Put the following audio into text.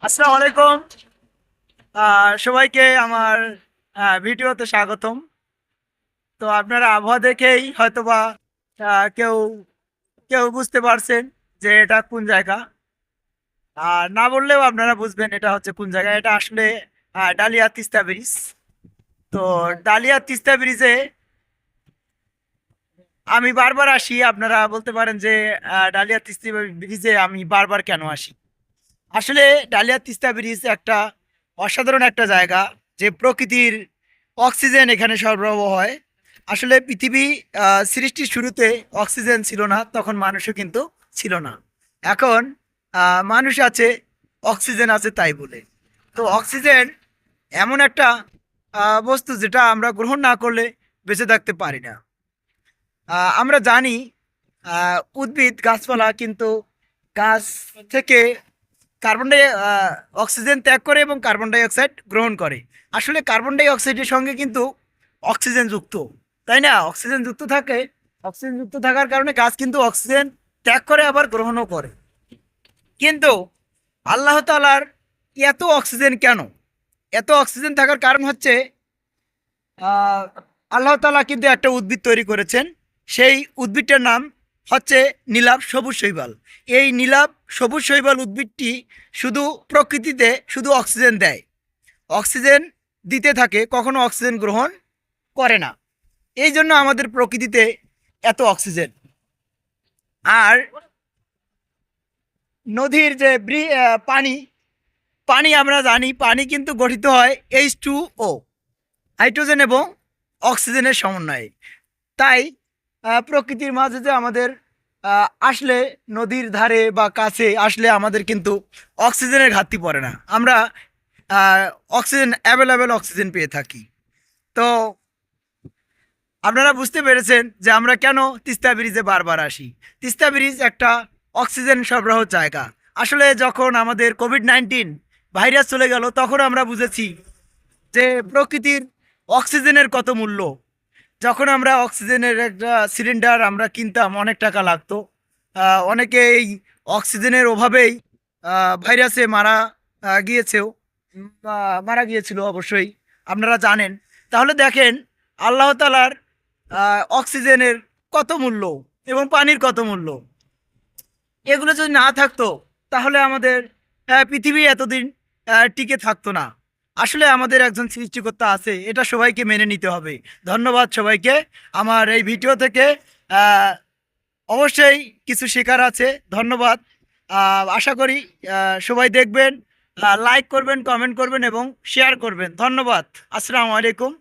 আসসালামু আলাইকুম। সবাইকে আমার ভিডিওতে স্বাগতম। তো আপনারা আবহাওয়া দেখেই হয়তোবা কেউ কেউ বুঝতে পারছেন যে এটা কোন জায়গা। আর না বললেও আপনারা বুঝবেন এটা হচ্ছে কোন জায়গা। এটা আসলে ডালিয়া তিস্তা ব্রিজ। তো ডালিয়া তিস্তা ব্রিজে আমি বারবার আসি। আপনারা বলতে পারেন যে ডালিয়া তিস্তা ব্রিজে আমি বারবার কেন আসি। আসলে ডালিয়া তিস্তা ব্রিজ একটা অসাধারণ একটা জায়গা, যে প্রকৃতির অক্সিজেন এখানে সরবরাহ হয়। আসলে পৃথিবী সৃষ্টির শুরুতে অক্সিজেন ছিল না, তখন মানুষও কিন্তু ছিল না। এখন মানুষ আছে, অক্সিজেন আছে তাই বলে। তো অক্সিজেন এমন একটা বস্তু যেটা আমরা গ্রহণ না করলে বেঁচে থাকতে পারি না। আমরা জানি উদ্ভিদ গাছপালা কিন্তু গাছ থেকে কার্বন ডাই অক্সিজেন ত্যাগ করে এবং কার্বন ডাই অক্সাইড গ্রহণ করে। আসলে কার্বন ডাই অক্সাইডের সঙ্গে কিন্তু অক্সিজেন যুক্ত, তাই না? অক্সিজেন যুক্ত থাকার কারণে গাছ কিন্তু অক্সিজেন ত্যাগ করে আবার গ্রহণও করে। কিন্তু আল্লাহ তাআলার এত অক্সিজেন কেন? এত অক্সিজেন থাকার কারণ হচ্ছে আহ, আল্লাহ তাআলা কিন্তু একটা উদ্ভিদ তৈরি করেছেন। সেই উদ্ভিদটার নাম হচ্ছে নীলাভ সবুজ শৈবাল। এই নীলাভ সবুজ শৈবাল উদ্ভিদটি শুধু প্রকৃতিতে শুধু অক্সিজেন দেয়, অক্সিজেন দিতে থাকে, কখনো অক্সিজেন গ্রহণ করে না। এই জন্য আমাদের প্রকৃতিতে এত অক্সিজেন। আর নদীর যে পানি, পানি আমরা জানি পানি কিন্তু গঠিত হয় H2O, হাইড্রোজেন এবং অক্সিজেনের সমন্বয়ে। তাই প্রকৃতির মাঝে যে আমাদের আসলে নদীর ধারে বা কাছে আসলে আমাদের কিন্তু অক্সিজেনের ঘাটতি পড়ে না। আমরা আহ, অক্সিজেন অ্যাভেলেবেল অক্সিজেন পেয়ে থাকি। তো আপনারা বুঝতে পেরেছেন যে আমরা কেন তিস্তা ব্রিজে বারবার আসি। তিস্তা ব্রিজ একটা অক্সিজেন সরবরাহ জায়গা। আসলে যখন আমাদের কোভিড-19 ভাইরাস চলে গেল, তখন আমরা বুঝেছি যে প্রকৃতির অক্সিজেনের কত মূল্য। যখন আমরা অক্সিজেনের একটা সিলিন্ডার আমরা কিনতাম, অনেক টাকা লাগতো। অনেকে এই অক্সিজেনের অভাবেই ভাইরাসে গিয়েছেও, মারা গিয়েছিল অবশ্যই, আপনারা জানেন। তাহলে দেখেন আল্লাহ তালার অক্সিজেনের কত মূল্য এবং পানির কত মূল্য। এগুলো যদি না থাকতো তাহলে আমাদের পৃথিবী এতদিন টিকে থাকতো না। আসলে আমাদের একজন সৃষ্টিকর্তা আছে, এটা সবাইকে মেনে নিতে হবে। ধন্যবাদ সবাইকে। আমার এই ভিডিও থেকে আহ, অবশ্যই কিছু শেখার আছে। ধন্যবাদ। আশা করি সবাই দেখবেন, লাইক করবেন, কমেন্ট করবেন এবং শেয়ার করবেন। ধন্যবাদ। আসসালামু আলাইকুম।